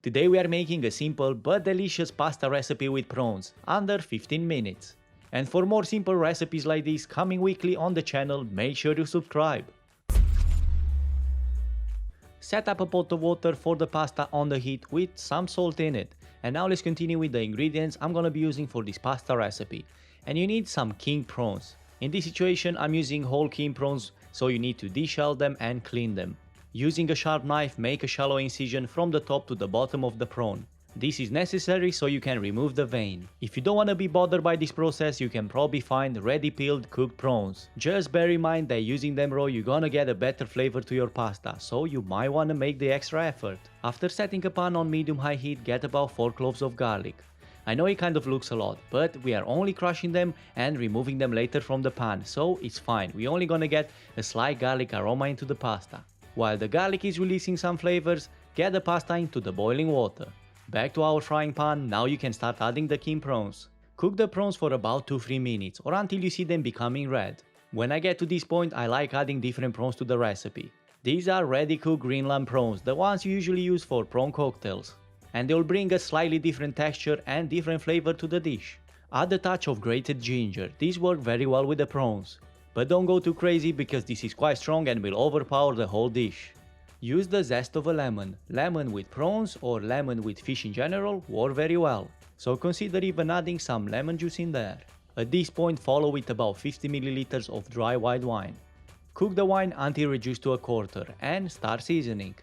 Today we are making a simple but delicious pasta recipe with prawns, under 15 minutes. And for more simple recipes like this coming weekly on the channel, make sure you subscribe. Set up a pot of water for the pasta on the heat with some salt in it. And now let's continue with the ingredients I'm gonna be using for this pasta recipe. And you need some king prawns. In this situation I'm using whole king prawns, so you need to deshell them and clean them. Using a sharp knife, make a shallow incision from the top to the bottom of the prawn. This is necessary so you can remove the vein. If you don't want to be bothered by this process, you can probably find ready peeled cooked prawns. Just bear in mind that using them raw you're gonna get a better flavor to your pasta, so you might want to make the extra effort. After setting a pan on medium-high heat, get about 4 cloves of garlic. I know it kind of looks a lot, but we are only crushing them and removing them later from the pan, so it's fine. We're only gonna get a slight garlic aroma into the pasta. While the garlic is releasing some flavors, get the pasta into the boiling water. Back to our frying pan, now you can start adding the king prawns. Cook the prawns for about 2-3 minutes or until you see them becoming red. When I get to this point, I like adding different prawns to the recipe. These are ready cooked Greenland prawns, the ones you usually use for prawn cocktails. And they'll bring a slightly different texture and different flavor to the dish. Add a touch of grated ginger, these work very well with the prawns. But don't go too crazy because this is quite strong and will overpower the whole dish. Use the zest of a lemon. Lemon with prawns or lemon with fish in general work very well, so consider even adding some lemon juice in there. At this point follow with about 50 ml of dry white wine. Cook the wine until reduced to a quarter and start seasoning.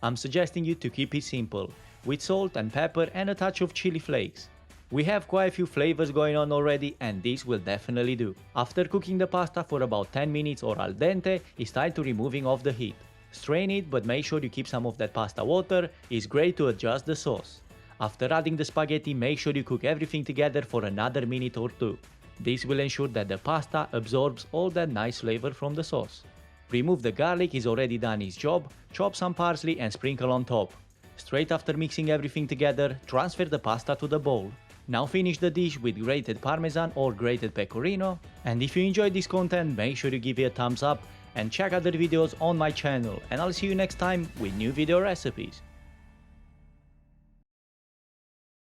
I'm suggesting you to keep it simple, with salt and pepper and a touch of chili flakes. We have quite a few flavors going on already and this will definitely do. After cooking the pasta for about 10 minutes or al dente, it's time to removing off the heat. Strain it, but make sure you keep some of that pasta water. It's great to adjust the sauce. After adding the spaghetti, make sure you cook everything together for another minute or 2. This will ensure that the pasta absorbs all that nice flavor from the sauce. Remove the garlic, is already done its job. Chop some parsley and sprinkle on top. Straight after mixing everything together, transfer the pasta to the bowl. Now finish the dish with grated parmesan or grated pecorino. And if you enjoyed this content, make sure you give it a thumbs up and check other videos on my channel, and I'll see you next time with new video recipes.